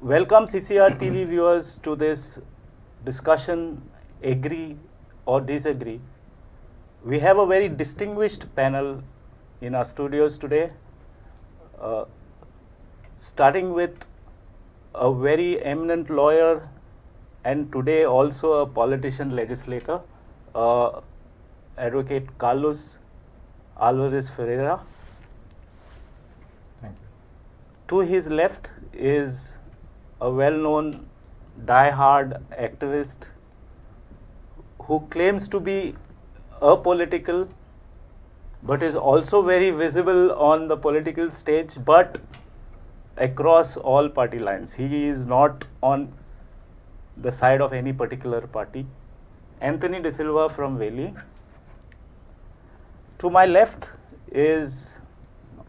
Welcome CCR TV viewers to this discussion, agree or disagree. We have a very distinguished panel in our studios today, starting with a very eminent lawyer and today also a politician legislator, Advocate Carlos Alvarez Ferreira. Thank you. To his left is a well-known die-hard activist who claims to be apolitical but is also very visible on the political stage but across all party lines. He is not on the side of any particular party. Anthony De Silva from Veli. To my left is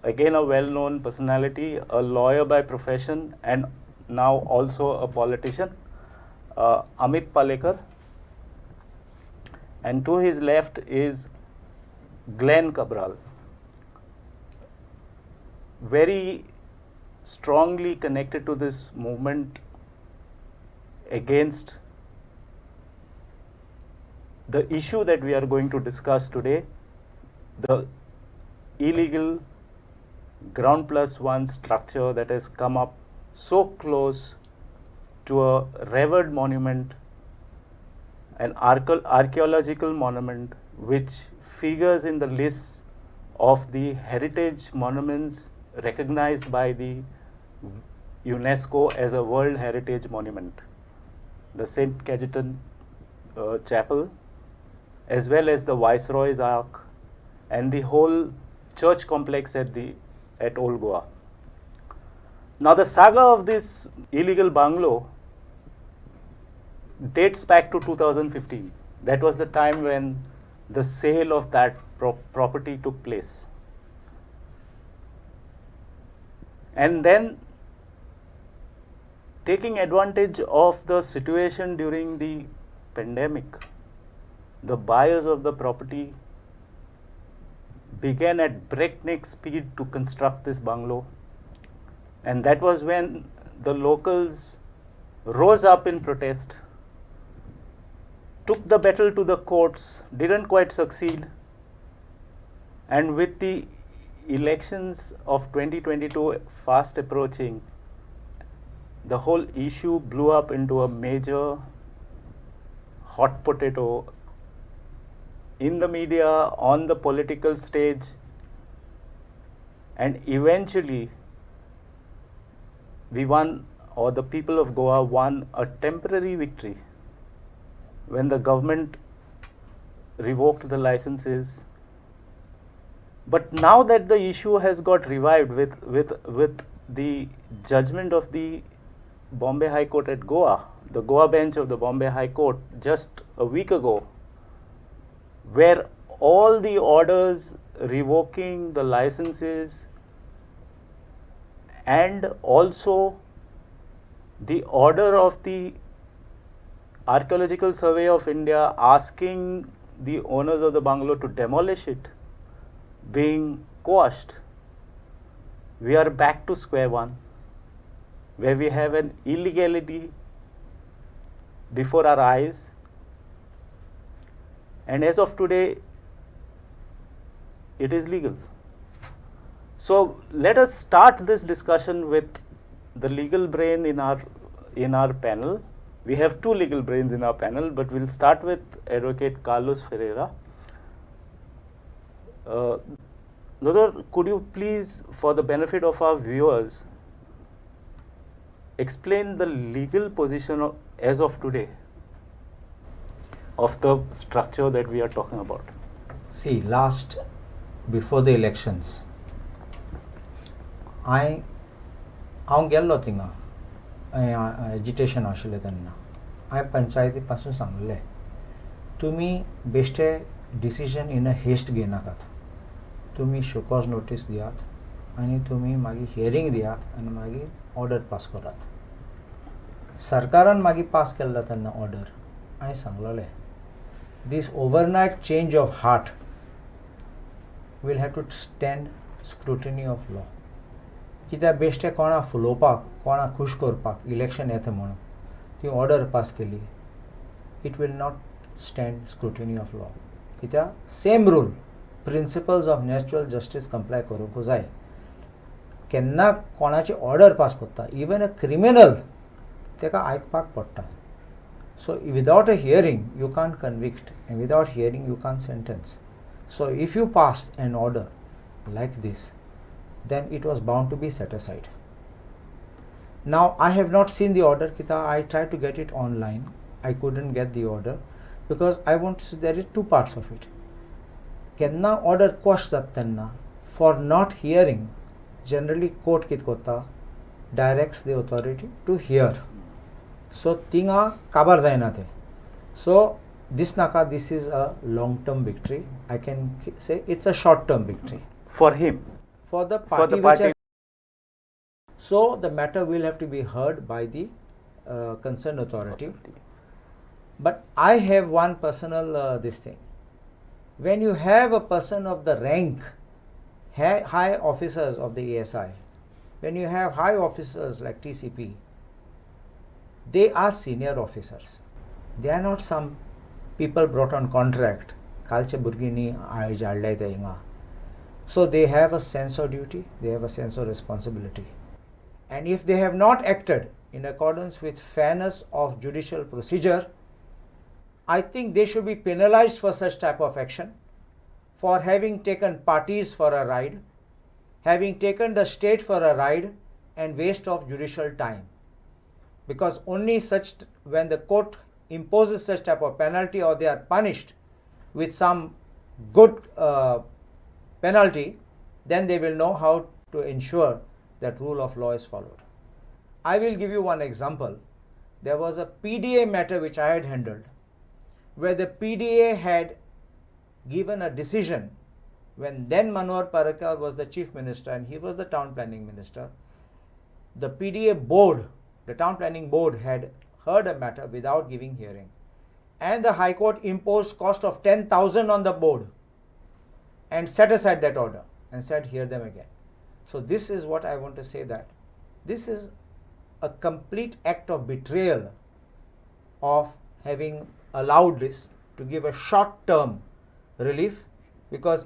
again a well-known personality, a lawyer by profession and now also a politician, Amit Palekar. And to his left is Glenn Cabral, very strongly connected to this movement against the issue that we are going to discuss today, the illegal ground plus one structure that has come up so close to a revered monument, an archaeological monument which figures in the list of the heritage monuments recognized by the UNESCO as a World Heritage Monument, the St. Cajetan Chapel, as well as the Viceroy's Ark and the whole church complex at Old Goa. Now the saga of this illegal bungalow dates back to 2015. That was the time when the sale of that property took place. And then, taking advantage of the situation during the pandemic, the buyers of the property began at breakneck speed to construct this bungalow. And that was when the locals rose up in protest, took the battle to the courts, didn't quite succeed, and with the elections of 2022 fast approaching, the whole issue blew up into a major hot potato in the media, on the political stage, and eventually we won, or the people of Goa won, a temporary victory when the government revoked the licenses. But now that the issue has got revived with the judgment of the Bombay High Court at Goa, the Goa bench of the Bombay High Court just a week ago, where all the orders revoking the licenses and also the order of the Archaeological Survey of India asking the owners of the bungalow to demolish it being quashed, we are back to square one, where we have an illegality before our eyes. And as of today, it is legal. So let us start this discussion with the legal brain in our panel. We have two legal brains in our panel, but we'll start with Advocate Carlos Ferreira. Lodor, could you please, for the benefit of our viewers, explain the legal position as of today of the structure that we are talking about? See, before the elections, हांव गेल्लो थिंगा agitation आशिल्लें तेन्ना हांवें पंचायती पासून सांगलें तुमी बेश्टे डिसिजन इन अ हेस्ट घेनाकात, तुमी शोकॉज नोटीस दियात आनी तुमी मागीर हियरींग दियात आनी मागीर ऑर्डर पास करात. सरकारान मागीर पास केल्लो तेन्ना ऑर्डर हांवें सांगलेलें this overnight change of heart will have to stand scrutiny of law. कित्याक बेश्टे कोणा फुलोवपाक कोणा खूश करपाक इलेक्शन येता म्हणून ती ऑर्डर पास केली it will not stand scrutiny of law कित्याक same rule principles of natural justice comply करूंक जाय केन्ना कोणाची ऑर्डर पास करता इवन अ क्रिमिनल ताका आयकपाक पडटा so without a hearing you can't convict and without hearing you can't sentence so if you pass an order like this then it was bound to be set aside. Now I have not seen the order kita I tried to get it online I couldn't get the order because I want to, there is two parts of it kenna order quash जातना for not hearing generally court kit kota directs the authority to hear so tinga kabar जायना ते so this is a long term victory I can say it's a short term victory for him, for the party which has so the matter will have to be heard by the concerned authority but I have one personal this thing when you have a person of the rank high officers of the ASI when you have high officers like TCP they are senior officers they are not some people brought on contract kalche burgini ay jaldai te inga so they have a sense of duty they have a sense of responsibility and if they have not acted in accordance with fairness of judicial procedure I think they should be penalized for such type of action for having taken parties for a ride having taken the state for a ride and waste of judicial time because only such when the court imposes such type of penalty or they are punished with some good penalty then they will know how to ensure that rule of law is followed. I will give you one example. There was a PDA matter which I had handled where the PDA had given a decision when then Manohar Parrikar was the chief minister and he was the town planning minister. The PDA board, the town planning board had heard a matter without giving hearing and the High Court imposed cost of 10,000 on the board and set aside that order and said hear them again. So this is what I want to say that this is a complete act of betrayal of having allowed this to give a short term relief because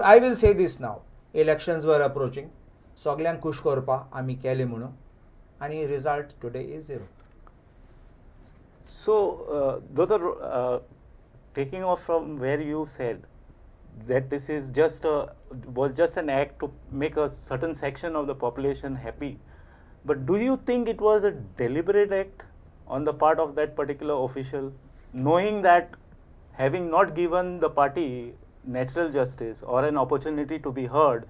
I will say this now elections were approaching सगल्यांक खुश करपा आमी केले म्हणून आणि result today is zero. So Dr. Taking off from where you said that this is was just an act to make a certain section of the population happy, but do you think it was a deliberate act on the part of that particular official, knowing that having not given the party natural justice or an opportunity to be heard,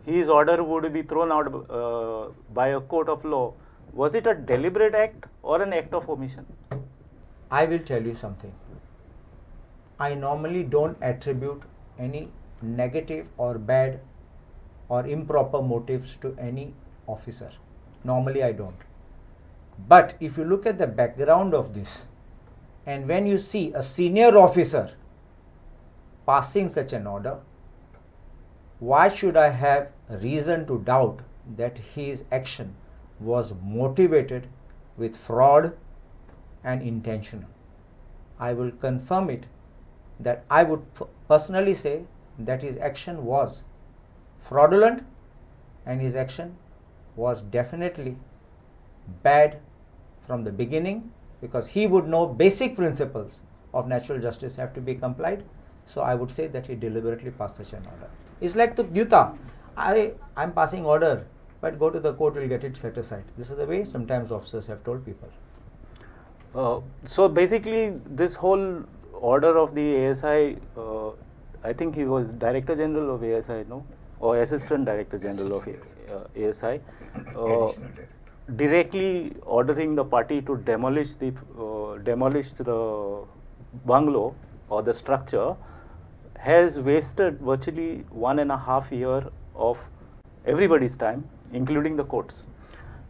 his order would be thrown out by a court of law? Was it a deliberate act or an act of omission? I will tell you something. I normally don't attribute any negative or bad or improper motives to any officer. Normally I don't. But if you look at the background of this and when you see a senior officer passing such an order, why should I have reason to doubt that his action was motivated with fraud and intentional? I will confirm it that I would personally say that his action was fraudulent and his action was definitely bad from the beginning because he would know basic principles of natural justice have to be complied. So I would say that he deliberately passed such an order. It's like to Dyuta, I'm passing order but go to the court, will get it set aside. This is the way sometimes officers have told people. So basically this whole order of the ASI, I think he was Director General of ASI, no? Or Assistant Director General of ASI, directly ordering the party to demolish the bungalow or the structure, has wasted virtually 1.5 years of everybody's time, including the courts.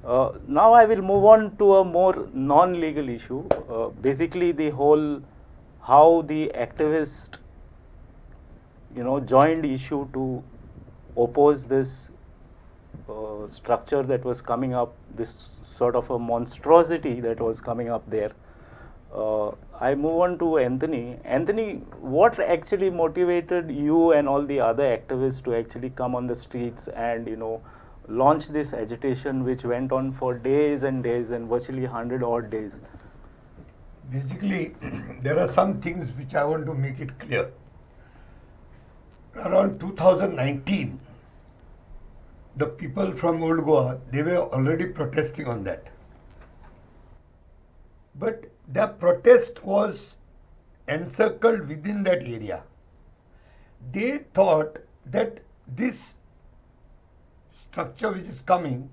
Now I will move on to a more non-legal issue, basically the whole how the activist joined issue to oppose this structure that was coming up, this sort of a monstrosity that was coming up there. I move on to Anthony. Anthony, what actually motivated you and all the other activists to actually come on the streets and, launch this agitation which went on for days and days and virtually 100 odd days? Basically, there are some things which I want to make it clear. Around 2019, the people from Old Goa, they were already protesting on that. But their protest was encircled within that area. They thought that this structure which is coming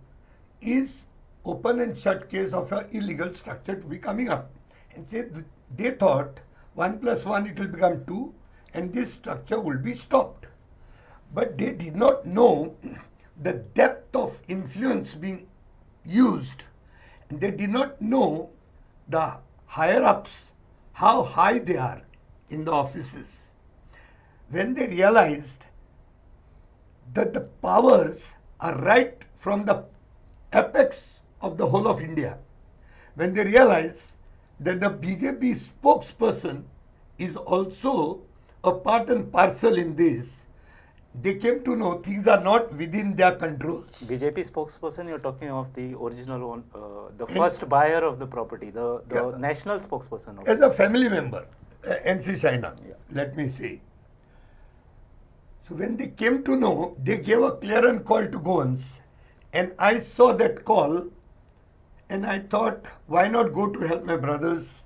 is open and shut case of an illegal structure to be coming up. And they thought 1 plus 1 it will become 2 and this structure will be stopped. But they did not know the depth of influence being used, and they did not know the higher ups, how high they are in the offices. When they realized that the powers are right from the apex of the whole of India, when they realized that the BJP spokesperson is also a part and parcel in this, they came to know things are not within their controls. BJP spokesperson, you're talking of the original one, the first buyer of the property, the Yeah. national spokesperson. As a family member, NC China, Yeah. let me say. So when they came to know, they gave a clearance call to Goans, and I saw that call, and I thought, why not go to help my brothers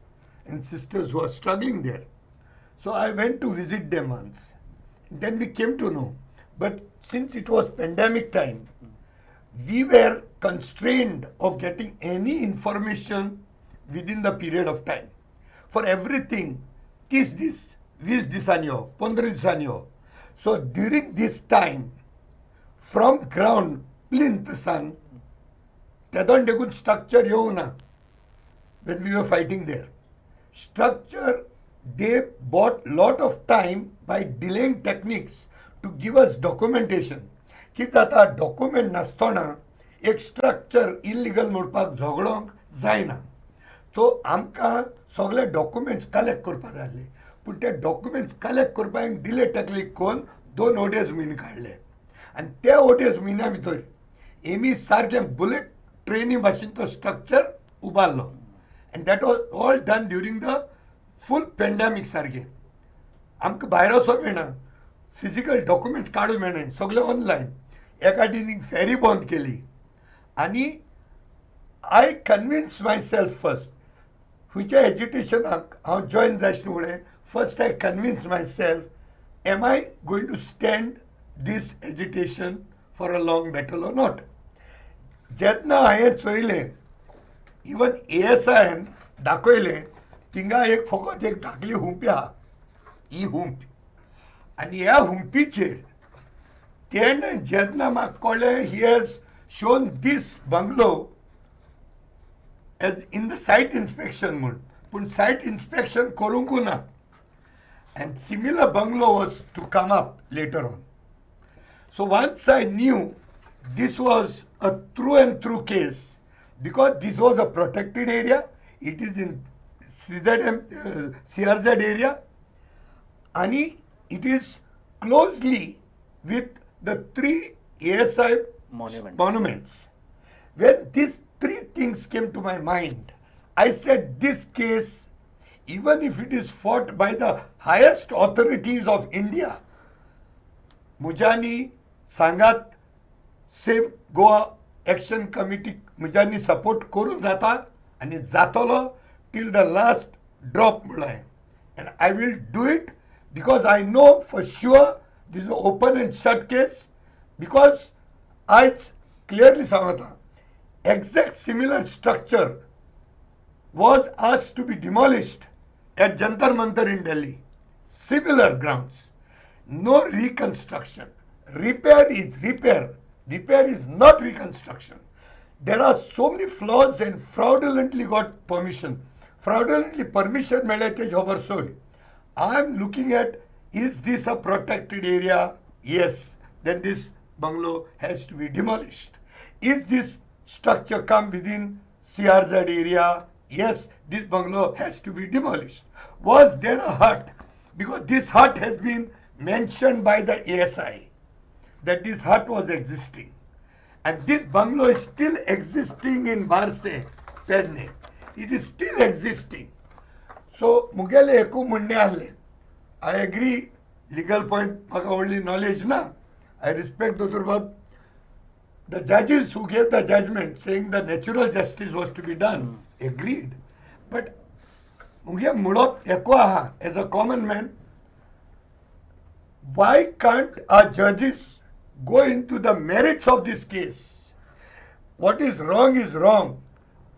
and sisters who are struggling there? So I went to visit them once. Then we came to know. But since it was pandemic time, we were constrained of getting any information within the period of time. For everything, tis this, vis disanyo, pondri disanyo. So during this time, from ground, plinth san, tadon degun structure yona, when we were fighting there. Structure, they bought lot of time by delaying techniques to give us documentation. की आता document नासतना एक structure illegal म्हणपाक झगडोंक जायना. तो आमकां सगळे documents collect करपाक जाय आसले, पूण ते डॉक्युमेंट्स कलेक्ट करपाक डिले टेक्नीक करून 2 ओडेज म्हयने काडले. आनी त्या ओडेज म्हयन्या भितर एमी सारकें बुलेट ट्रेनी भाशेन तो स्ट्रक्चर उबारलो. And that was all done during the full pandemic सारकें. आमकां भायर वचोंक मेळना, फिजिकल डॉक्युमेंट्स काडूंक मेळनाय, सगळे ऑनलायन. एका दिनीक फेरी बंद केली. आनी I convince myself first, खंयच्या एज्युटेशनाक हांव जॉयन जायसना फुडें first I convince myself, am I going to stand this agitation for a long battle or not. जेन्ना हांवें चोयलें, इवन ASIन दाखयलें, थिंगा एक फकत एक धाकली हुंपी आहा, ही हुंप. आनी ह्या हुंपीचेर तेणें जेन्ना म्हाका कळ्ळें he has shown this bungalow as in the site inspection म्हूण, पूण सायट इन्स्पेक्शन करूंकू ना. And similar bungalow was to come up later on. So once I knew this was a through and through case, because this was a protected area, it is in CRZ area, and it is closely with the 3 ASI monuments. When these 3 things came to my mind, I said this case, even if it is fought by the highest authorities of India, Mujani, Sangat, Save Goa Action Committee, Mujani support करून जाता आणि जातलो till the last drop म्हणलें. And I will do it because I know for sure this is an open and shut case, because I clearly सांगता exact similar structure was asked to be demolished at Jantar Mantar in Delhi. Similar grounds. No reconstruction. Repair is repair. Repair is not reconstruction. There are so many flaws and fraudulently got permission. Fraudulently permission मेळ्ळें तें खबर सोड. I am looking at, is this a protected area? Yes. Then this bungalow has to be demolished. Is this structure come within CRZ area? Yes, this bungalow has to be demolished. Was there a hut? Because this hut has been mentioned by the ASI that this hut was existing. And this bungalow is still existing in Barse, Perne. It is still existing. So, Mugale Eku Munde I agree, legal point, maka only knowledge na. I respect Dr. Bab. The judges who gave the judgment saying the natural justice was to be done, agreed. But Muge Mudop Ekwaha, as a common man, why can't our judges go into the merits of this case? What is wrong is wrong.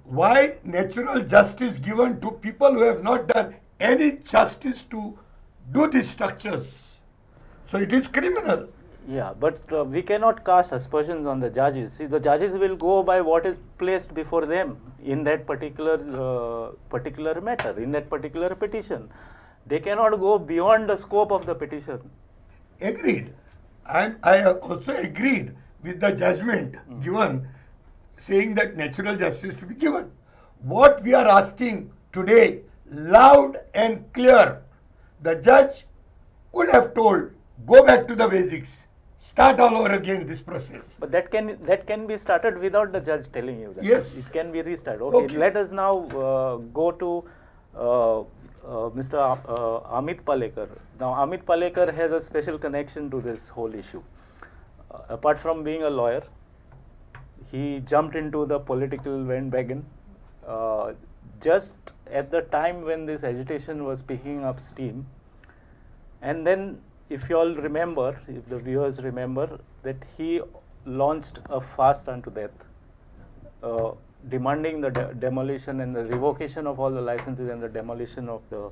Why natural justice given to people who have not done any justice to do these structures? So it is criminal. Yeah, but we cannot cast aspersions on the judges. See, the judges will go by what is placed before them in that particular matter, in that particular petition. They cannot go beyond the scope of the petition. Agreed. I also agreed with the judgment given saying that natural justice to be given. What we are asking today, loud and clear, the judge could have told, go back to the basics, start all over again this process. But that can be started without the judge telling you that. Yes. It can be restarted. Okay. Let us now go to Mr. Amit Palekar. Now, Amit Palekar has a special connection to this whole issue. Apart from being a lawyer, he jumped into the political bandwagon just at the time when this agitation was picking up steam. And then, if you all remember, if the viewers remember, that he launched a fast unto death, demanding the demolition and the revocation of all the licenses and the demolition of the.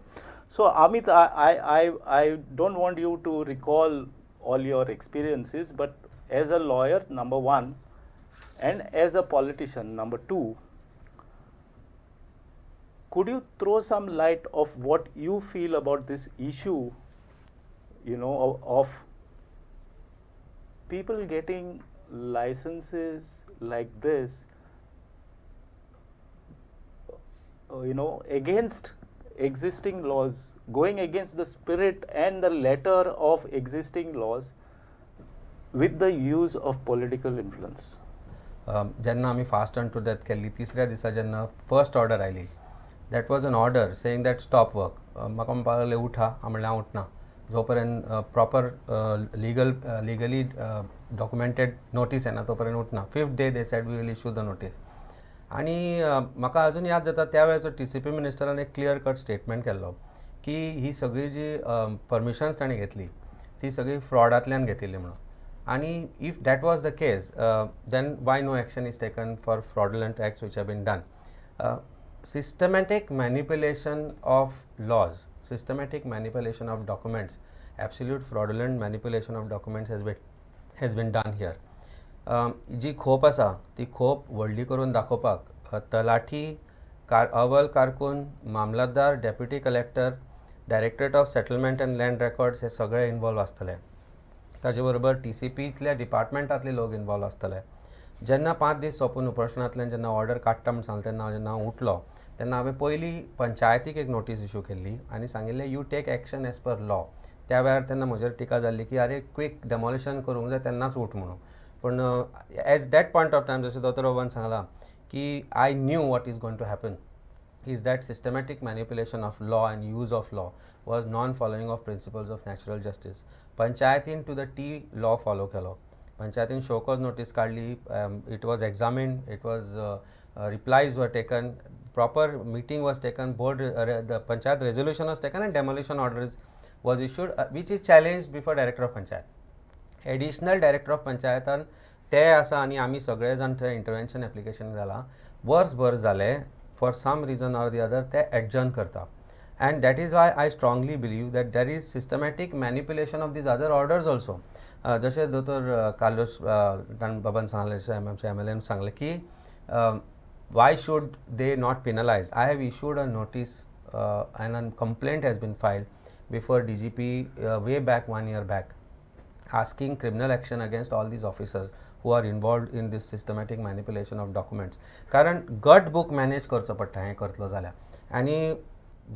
So, Amit, I don't want you to recall all your experiences, but as a lawyer, number one, and as a politician, number two, could you throw some light of what you feel about this issue, you know, of people getting licenses like this, you know, against existing laws, going against the spirit and the letter of existing laws with the use of political influence? जेन्ना आमी fast and to death केल्ली तिसऱ्या दिसा जेन्ना first order oily that was an order saying that stop work म्हाका म्हणपाक लागलें उठा हांव म्हणलें हांव उठना जो पर्यंत प्रॉपर लिगली डॉक्युमेंटेड नोटीस येना तो पर्यंत उठना. 5th day they said we will issue the notice. आनी म्हाका अजून याद जाता त्या वेळेचो TCP मिनिस्टरान एक क्लियर कट स्टेटमेंट केल्लो की ही सगळी जी परमिशन्स ताणें घेतली ती सगळी फ्रॉडांतल्यान घेतिल्ली म्हणून. आणि if that was the case, then why no action is taken for fraudulent acts which have been done? Systematic manipulation of laws, systematic manipulation of documents, absolute fraudulent manipulation of documents has been done here. जी खोप आसा ती खोप व्हडली करून दाखोवपाक talathi, awal karkun, mamlatdar, deputy collector, directorate of settlement and land records हे सगळे involve आसतले. ताजे बरोबर TCPतल्या डिपार्टमेंटातले लोक इन्वॉल्व आसतले. जेन्ना 5 दीस सोंपून उपोशणांतल्यान जेन्ना ऑर्डर काडटा म्हण सांगलें तेन्ना जेन्ना हांव उठलो तेन्ना हांवें पयलीं पंचायतीक एक नोटीस इश्यू केल्ली आनी सांगिल्लें you take action as per law. त्या वेळार तेन्ना म्हजेर टिका जाल्ली की आरे क्विक डेमोलिशन करूंक जाय तेन्नाच उठ म्हणून. पूण at that point of time जशें दोतोर बाबान सांगलां की I knew what is going to happen is that systematic manipulation of law and use of law was non-following of principles of natural justice. Panchayatin to the T law follow kelo. Panchayatin show cause notice kadli, it was examined, it was replies were taken, proper meeting was taken, board the Panchayat resolution was taken and demolition orders was issued, which is challenged before Director of Panchayat. Additional Director of Panchayatan ते आसा आनी आमी सगळे जाण थंय intervention application घाला वर्सभर जाले. For some reason or the other they adjourn karta, and that is why I strongly believe that there is systematic manipulation of these other orders also. जशे दोतोर कार्लोस बाबान सांगले आमचे MLA सांगले की why should they not penalize? I have issued a notice and a complaint has been filed before DGP way back 1 year back, asking criminal action against all these officers who are involved in this systematic manipulation of documents. कारण गट book manage करचो पडटा हें करतलो जाल्यार आनी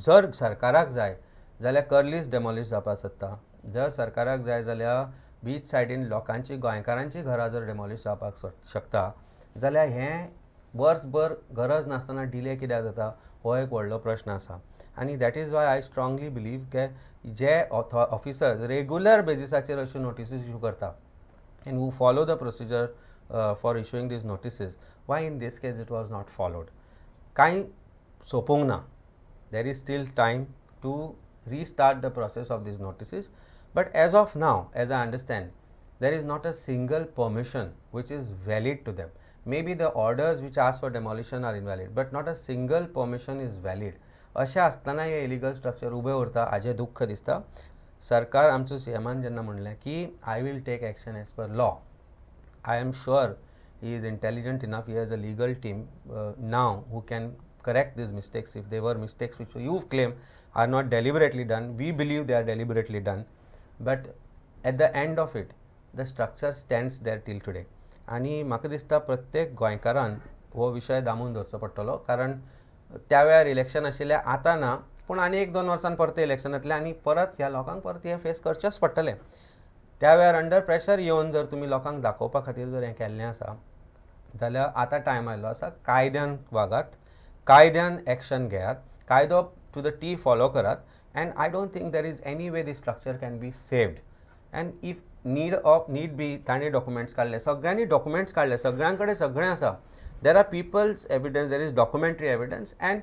जर सरकाराक जाय जाल्यार कर्लीज डेमॉलिश जावपाक शकता. जर सरकाराक जाय जाल्यार बीच सायडीन लोकांची गोंयकारांची घरां जर डेमॉलिश जावपाक शकता जाल्यार हें वर्सभर गरज नासतना डिले कित्याक जाता हो एक व्हडलो प्रश्न आसा. आनी that is why I strongly believe के जे ऑफिसर्स रेग्युलर बेजिसाचेर अश्यो नोटिसीस इशू करता and who follow the procedure for issuing these notices, why in this case it was not followed. Kai sopung na, there is still time to restart the process of these notices, but as of now, as I understand, there is not a single permission which is valid to them. Maybe the orders which ask for demolition are invalid, but not a single permission is valid. अशें आसतना हे illegal structure ube उरता हाजें दुख्ख दिसता. सरकार आमचो सीएमान जेन्ना म्हणलें की I will take action as per law, I am sure he is intelligent enough, he has a legal team now who can correct these mistakes if they were mistakes which you claim are not deliberately done. We believe they are deliberately done, but at the end of it the structure stands there till today. आनी म्हाका दिसता प्रत्येक गोंयकारान हो विशय दामून दवरचो पडटलो, कारण त्या वेळार इलेक्शन आशिल्लें आतां ना पूण आनी 1-2 वर्सान परत इलेक्शन येतलें आनी परत ह्या लोकांक परत हें फेस करचेंच पडटलें. त्या वेळार अंडर प्रेशर येवन जर तुमी लोकांक दाखोवपा खातीर जर हें केल्लें आसा जाल्यार आतां टायम आयिल्लो आसा, कायद्यान वागात, कायद्यान एक्शन घेयात, कायदो टू द टी फॉलो करात. And I don't think there is any way the structure can be saved. And if need be ताणें डॉक्युमेंट्स काडले, सगळ्यांनी डॉक्युमेंट्स काडले, सगळ्यां कडेन सगळें आसा. There are people's evidence, there is documentary evidence and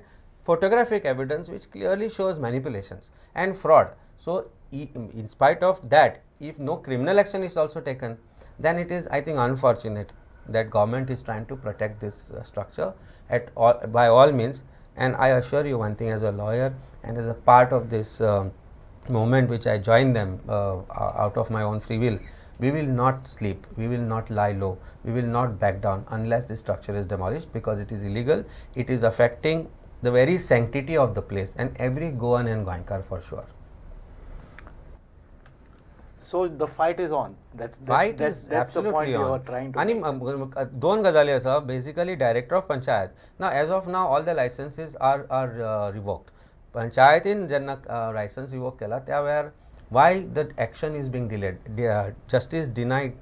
photographic evidence which clearly shows manipulations and fraud. So in spite of that, if no criminal action is also taken, then it is, I think, unfortunate that government is trying to protect this structure by all means. And I assure you one thing, as a lawyer and as a part of this movement which I joined them out of my own free will, we will not sleep, we will not lie low, we will not back down unless this structure is demolished, because it is illegal, it is affecting the very sanctity of the place and every Goan and Goankar for sure. So the fight is on. That's the point you are trying to make. And दोन गजाली आसा. Basically, director of panchayat. Now, as of now, all the licenses are revoked. Panchayatin jenna license revoke केला त्या वेळार why that action is being delayed? Justice denied.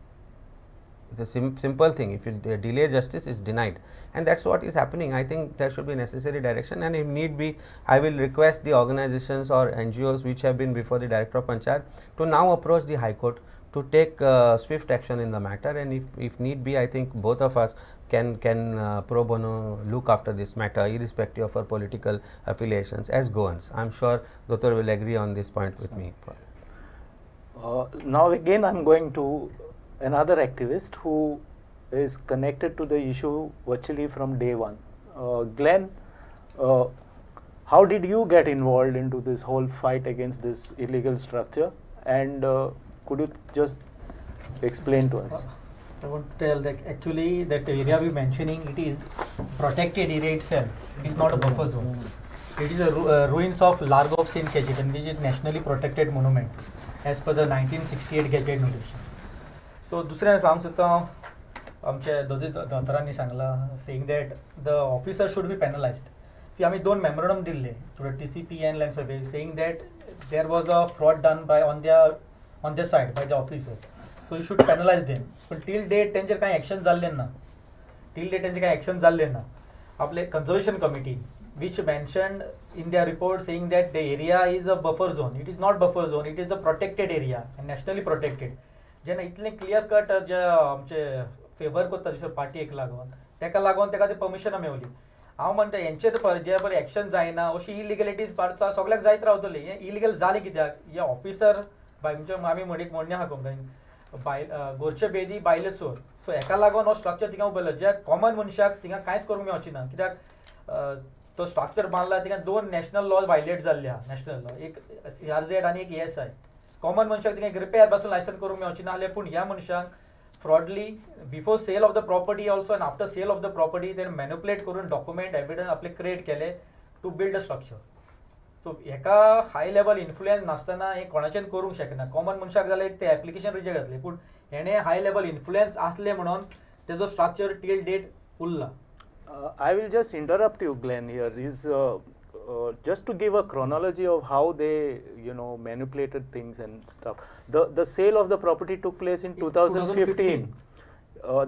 It's a simple thing. If you delay justice, it's denied, and that's what is happening. I think there should be necessary direction, and if need be, I will request the organizations or NGOs which have been before the director of panchayat to now approach the High Court to take swift action in the matter, and if need be, I think both of us can pro bono look after this matter irrespective of our political affiliations as Goans. I'm sure Dr. will agree on this point with me. Now again I'm going to another activist who is connected to the issue virtually from day one. Glenn, how did you get involved into this whole fight against this illegal structure, and could you just explain to us? I want to tell that actually that area we mentioning, it is protected area itself. It is not a buffer zone. It is a ruins of Largo of St. Cajetan, which is nationally protected monument as per the 1968 Gazette notation. So दुसऱ्या सांग सुद्दां आमच्या दोतोरांनी Sangla, saying that the officer should be penalized. See, आमी दोन memorandum दिल्ले to the TCP and Land Survey, saying that there was a fraud done by on their side by the officers. So you should penalize them. But till date त्यांचेर कांय action जाल्लें ना. Till date त्यांचेर कांय action जाल्लें ना. आपले conservation committee which mentioned in their report saying that the area is a buffer zone. It is not buffer zone, it is the protected area and nationally protected. जेन्ना इतलें clear cut जे आमचे favour करता दुसऱ्या पार्टीक लागून तेका लागून तेका ती परमिशनां मेवली. हांव म्हणटा हेंचेर जे बरें एक्शन जायना अशी इलिगलिटीज सगळ्याक जायत रावतली. हें इलिगल जालें कित्याक? हे ऑफिसर म्हणजे आमी म्हणया हा कोंकणीन गोरचे बेदी बायले चोर. सो हेका लागून हो स्ट्रक्चर थिंगा उबयलो जे कॉमन मनशाक थिंगा कांयच करूंक मेळची ना. कित्याक तो स्ट्रक्चर बांदला थिंगा 2 नॅशनल लॉज वायलेट जाल्ल्या. नॅशनल लॉ, एक CRZ आनी एक ESI. कॉमन मनशाक थिंगा रिपेर पासून लायसन करूंक मेळची ना जाल्यार पूण ह्या मनशाक fraudly before sale of the property also and after sale of the property तेणें मॅन्युपुलेट करून डॉक्युमेंट एविडन्स आपले क्रिएट केले to build a structure. So हेका हाय लेवल इन्फ्लुएन्स नासतना हे कोणाचेच करूंक शकना. कॉमन मनशाक जाल्यार ते एप्लिकेशन रिजेक्ट जातले, पूण हेणे हाय लेवल इन्फ्लुएन्स आसले म्हणून तेजो स्ट्रक्चर टील डेट उरला. I will just interrupt you, Glenn. Here is just to give a chronology of how they, manipulated things and stuff. The sale of the property took place in 2015.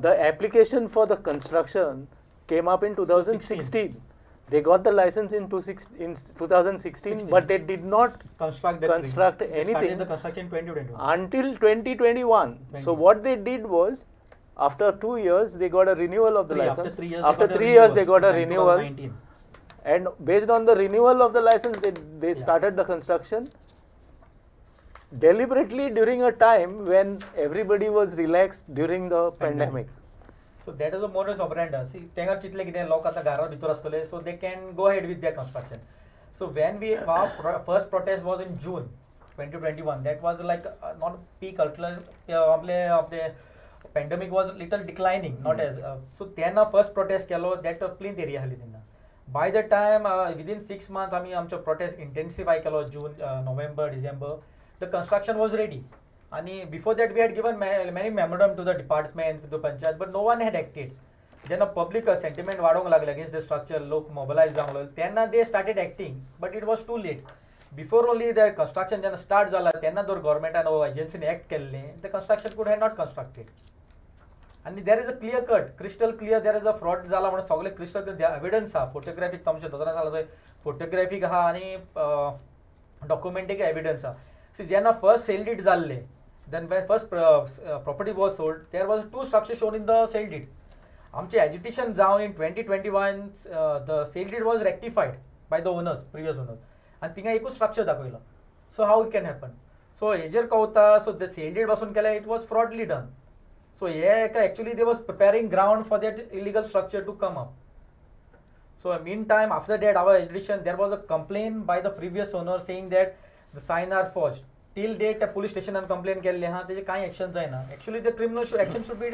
The application for the construction came up in 2016. They got the license in 2016, but they did not construct anything. Started the construction in 2021. Until 2021. So what they did was, after 2 years, they got a renewal of the license. After 3 years, they got a renewal. 2019. And based on the renewal of the license, they started the construction deliberately during a time when everybody was relaxed during the pandemic. So that is a modus operandi. See, tenga chitle kide lok ata gara bhitor astole, so they can go ahead with their construction. So when our first protest was in June 2021, that was like not peak ultra of the pandemic was little declining, not as so then our first protest kelo that plinth area hali dinna. By the time within 6 months आम्ही आमचो protest intensify Kelo, June, November, December, the construction was ready. And before that we had given many memorandum to the department, to the panchayat, but no one had acted. Then a public sentiment वाढोंक लागले against the structure, लोक mobilize जावंक लागले. तेन्ना they started acting, but it was too late. Before only the construction जेन्ना start जाला, तेन्ना जर government and agency act केल्ले, the construction could have not constructed. And there is a clear cut, crystal clear, there is a fraud जाला म्हणून सगळे crystal clear evidence हा, photographic तुमच्या दोतोरां जाला photographic हा आणि documentic evidence हा. See, जेन्ना first sale deed जाल्ले, then when first property was sold, there was 2 structures shown in the sale deed. आमचे agitation जावन in 2021 the sale deed was rectified by the owners, previous owners, आणि तिंगा एकूच structure दाखयला. So how it can happen? So हेजेर कळता, so the sale deed पासून केल्या, it was fraudly done. So actually they was preparing ground for that illegal structure to come up. So meantime, after that our agitation, there was a complaint by the previous owner saying that the sign are forged. Till date police station and complaint केल्ले हा, तेजे कांय action जायना. Actually the criminal action should be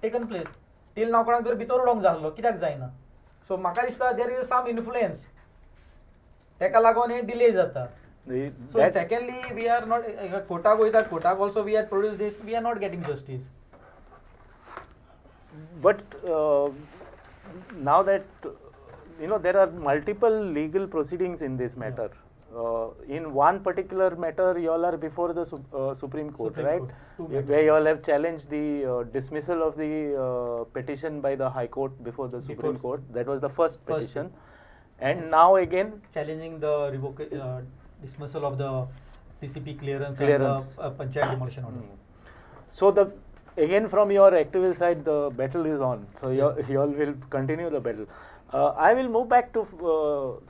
taken place. Till now कोणाक तरी भितर उडोंक जाहलो, कित्याक जायना? So म्हाका दिसता there is some influence. तेका लागोन हे delay जाता. So secondly, we are not कोर्टाक वयता, कोर्टाक also we had produced this, we are not getting justice. But now that there are multiple legal proceedings in this matter. In one particular matter, you all are before the Supreme Court, right? Where you all have challenged the dismissal of the petition by the High Court before the Supreme Court. That was the first petition. And now again challenging the dismissal of the TCP clearance. And the panchayat demolition order. So again from your activist side, the battle is on. So you all will continue the battle. I will move back to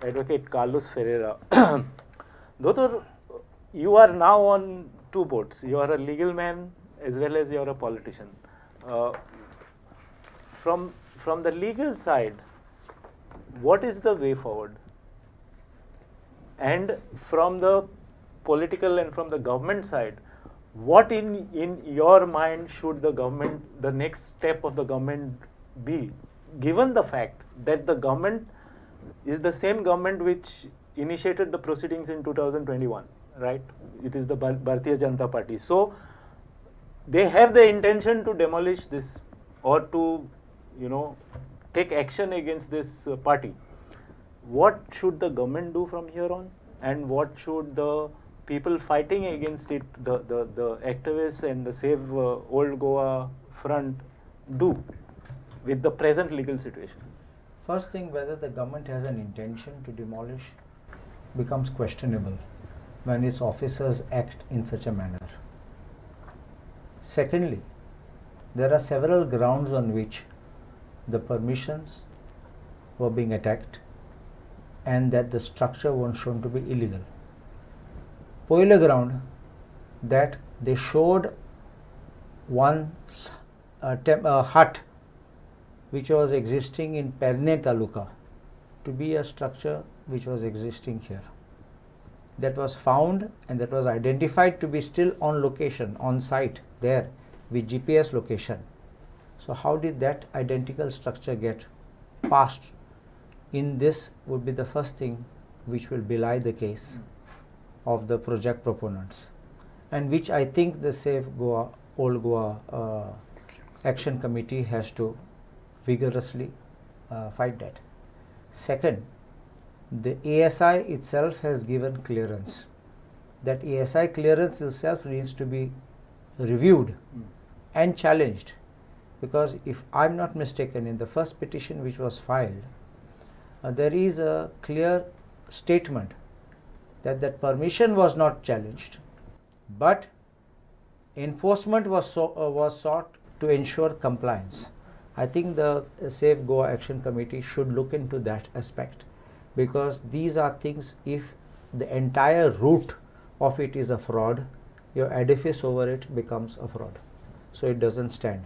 Advocate Carlos Ferreira. Dr. You are now on 2 boards. You are a legal man as well as you are a politician. From the legal side, what is the way forward? And from the political and from the government side, what in your mind should the next step of the government be, given the fact that the government is the same government which initiated the proceedings in 2021, right? It is the Bharatiya Janata Party. So they have the intention to demolish this or to, take action against this party. What should the government do from here on? And what should the people fighting against it, the activists and the Save Old Goa front do with the present legal situation? First thing, whether the government has an intention to demolish becomes questionable when its officers act in such a manner. Secondly, there are several grounds on which the permissions were being attacked and that the structure was shown to be illegal. Poile ground that they showed one hut which was existing in Perne Taluka to be a structure which was existing here. That was found and that was identified to be still on location, on site there with GPS location. So how did that identical structure get passed? In this would be the first thing which will belie the case of the project proponents, and which I think the Safe Goa, Old Goa Action Committee has to vigorously fight that. Second, the ASI itself has given clearance. That ASI clearance itself needs to be reviewed and challenged, because if I'm not mistaken, in the first petition which was filed, there is a clear statement that that permission was not challenged, but enforcement was sought to ensure compliance. I think the Safe Goa Action Committee should look into that aspect, because these are things, if the entire root of it is a fraud, your edifice over it becomes a fraud. So it doesn't stand.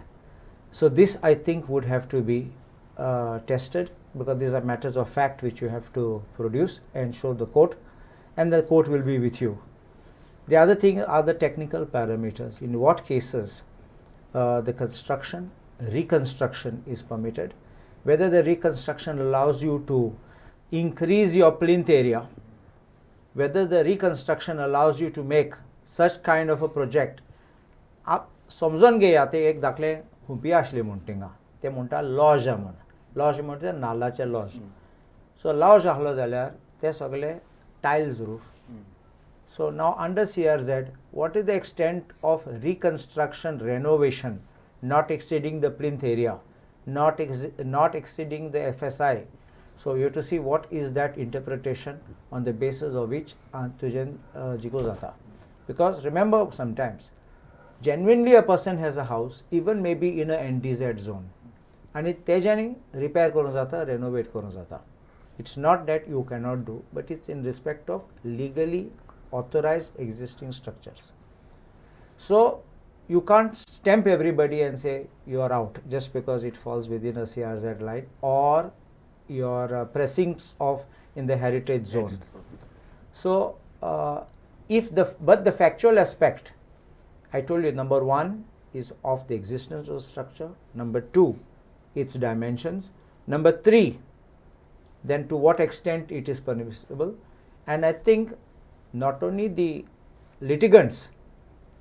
So this, I think, would have to be tested, because these are matters of fact which you have to produce and show the court, and the court will be with you. The other thing are the technical parameters. In what cases the construction, reconstruction is permitted, whether the reconstruction allows you to increase your plinth area, whether the reconstruction allows you to make such kind of a project. आप समजून घेया ते एक दाखले हुंपी आसली म्हूण थिंगा ते म्हणटा लॉज म्हूण. लॉज म्हणटा नाल्लाचे लॉज. सो लॉज आहलो जाल्यार ते सगळे tiles roof. So now under CRZ, what is the extent of reconstruction renovation not exceeding the plinth area, not exceeding the FSI? So you have to see what is that interpretation on the basis of which तुझें जिको जाता. Because remember, sometimes genuinely a person has a house, even maybe in a NDZ zone, and Tejani repair करून जाता, renovate करून जाता. It's not that you cannot do, but it's in respect of legally authorized existing structures. So you can't stamp everybody and say you are out just because it falls within a CRZ line or your precincts of in the heritage zone. So but the factual aspect, I told you, number one is of the existence of structure, number two its dimensions, number three then to what extent it is permissible. And I think not only the litigants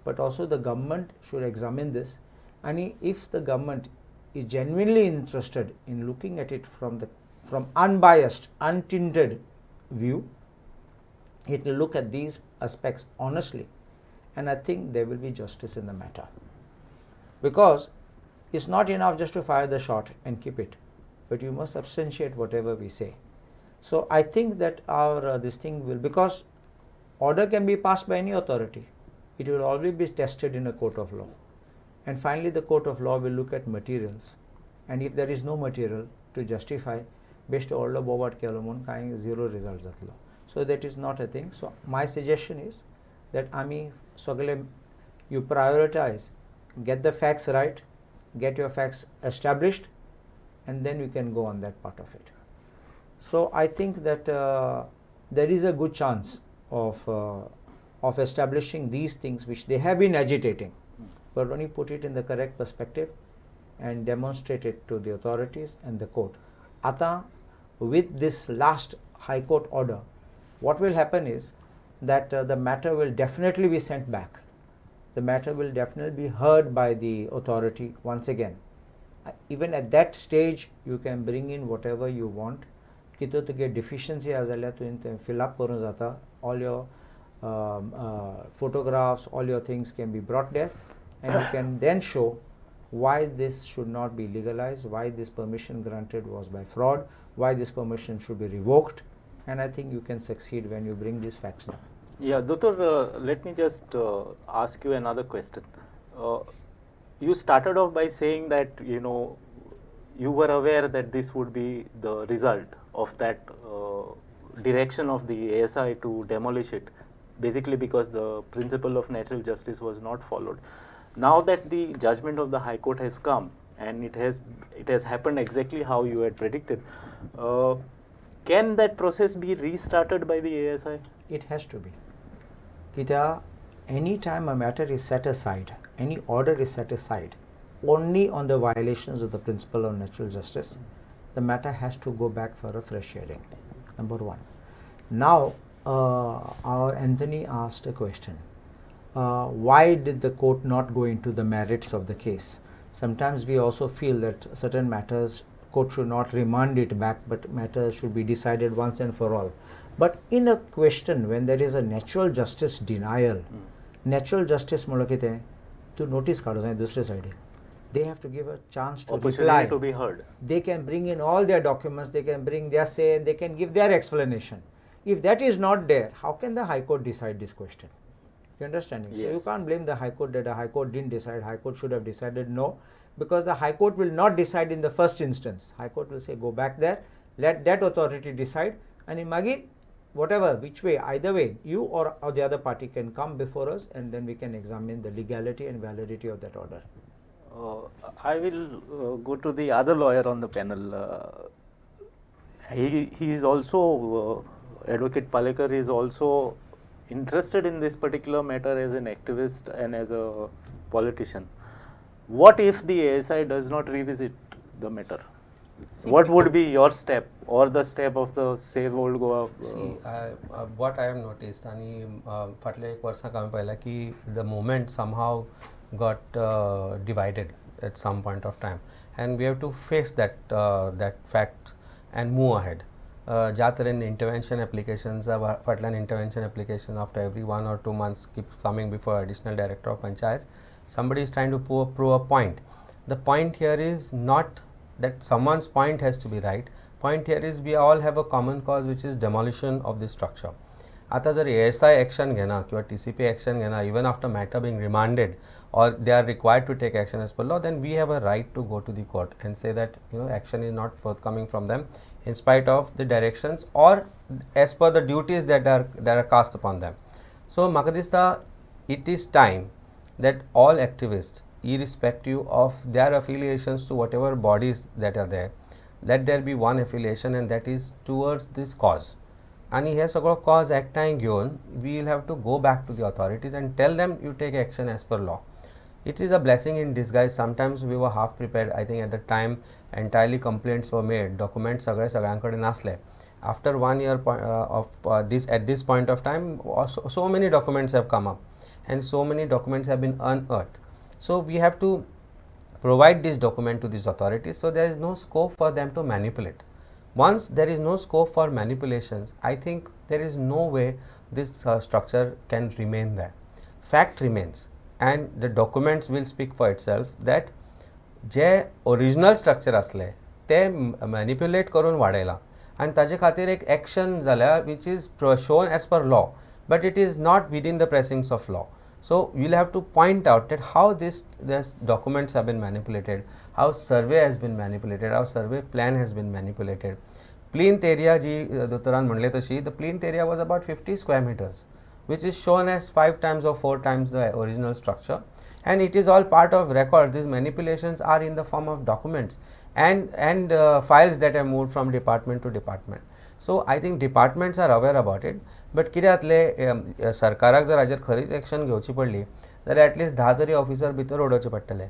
but also the government should examine this, and if the government is genuinely interested in looking at it from unbiased, untinted view, it will look at these aspects honestly, and I think there will be justice in the matter. Because it's not enough just to fire the shot and keep it, but you must substantiate whatever we say. So I think that our this thing will, because order can be passed by any authority, it will always be tested in a court of law, and finally the court of law will look at materials, and if there is no material to justify, based on order bobart kelomon kind zero results at law. So that is not a thing. So my suggestion is that you prioritize, get the facts right, get your facts established, and then we can go on that part of it. So I think that there is a good chance of establishing these things which they have been agitating, but only put it in the correct perspective and demonstrate it to the authorities and the court. Ata, with this last High Court order, what will happen is that the matter will definitely be sent back. The matter will definitely be heard by the authority once again. Even at that stage, you can bring in whatever you want. Kito tuge deficiency azalya tu fill up karun jata. All your photographs, all your things can be brought there, and you can then show why this should not be legalized, why this permission granted was by fraud, why this permission should be revoked, and I think you can succeed when you bring these facts down. Yeah, Doctor, let me just ask you another question. You started off by saying that you were aware that this would be the result of that direction of the ASI to demolish it, basically because the principle of natural justice was not followed. Now that the judgment of the High Court has come and it has happened exactly how you had predicted, can that process be restarted by the ASI? It has to be. Kita, any time a matter is set aside, any order is set aside only on the violations of the principle of natural justice, the matter has to go back for a fresh hearing. Number one. Now, our Anthony asked a question. Why did the court not go into the merits of the case? Sometimes we also feel that certain matters court should not remand it back, but matters should be decided once and for all. But in a question when there is a natural justice denial, natural justice म्हणलं की ते तू notice काढू जाय दुसरे side. They have to give a chance to Opportunity reply. to be heard. They can bring in all their documents, they can bring their say, and they can give their explanation. If that is not there, how can the High Court decide this question? You understanding? So Yes. you can't blame the High Court that the High Court didn't decide. High Court should have decided no, because the High Court will not decide in the first instance. High Court will say go back there, let that authority decide, and in Magi, whatever, which way, either way, you or the other party can come before us, and then we can examine the legality and validity of that order. I will go to the other lawyer on the panel. He is also, Advocate Palekar is also interested in this particular matter as an activist and as a politician. What if the ASI does not revisit the matter? What would be your step or the step of the Save Old Goa? See, what I have noticed, आणि फाटल्या एक वर्सा कमी पाहिला की the movement somehow got divided at some point of time, and we have to face that fact and move ahead. ज्या तरेन intervention applications, फाटल्यान intervention application after every 1 or 2 months keep coming before additional director of panchayats. Somebody is trying to prove a point. The point here is not that someone's point has to be right. Point here is we all have a common cause, which is demolition of this structure. आता जर ASI action घेना किंवा TCP action घेना, even after matter being remanded, or they are required to take action as per law, then we have a right to go to the court and say that action is not forthcoming from them in spite of the directions or as per the duties that are cast upon them. So म्हाका दिसता it is time that all activists, irrespective of their affiliations to whatever bodies that are there, let there be one affiliation, and that is towards this cause. आणि हे सगळं cause एकठांय घेऊन we will have to go back to the authorities and tell them you take action as per law. It is a blessing in disguise. Sometimes we were half prepared. I think at the time entirely complaints were made, documents सगळ्यांकडे नासले. After 1 year at this point of time, so many documents have come up and so many documents have been unearthed. So we have to provide this document to these authorities, so there is no scope for them to manipulate. Once there is no scope for manipulations, I think there is no way this structure can remain there. Fact remains, and the documents will speak for itself that J original structure असले ते manipulate करून वाडयला आणि ताजे खातीर एक action जाल्या which is shown as per law, but it is not within the precincts of law. So we will have to point out that how these documents have been manipulated, how survey has been manipulated, how survey plan has been manipulated. Plinth area जी दोतोरान म्हणले तशी, the plinth area was about 50 square meters, which is shown as 5 times or 4 times the original structure, and it is all part of record. These manipulations are in the form of documents and files that have moved from department to department. So I think departments are aware about it, but कितें जातलें, सरकाराक जर हाजेर खरीच action घेवची पडली जाल्यार at least 10 तरी ऑफिसर भितर उडोवचे पडटले.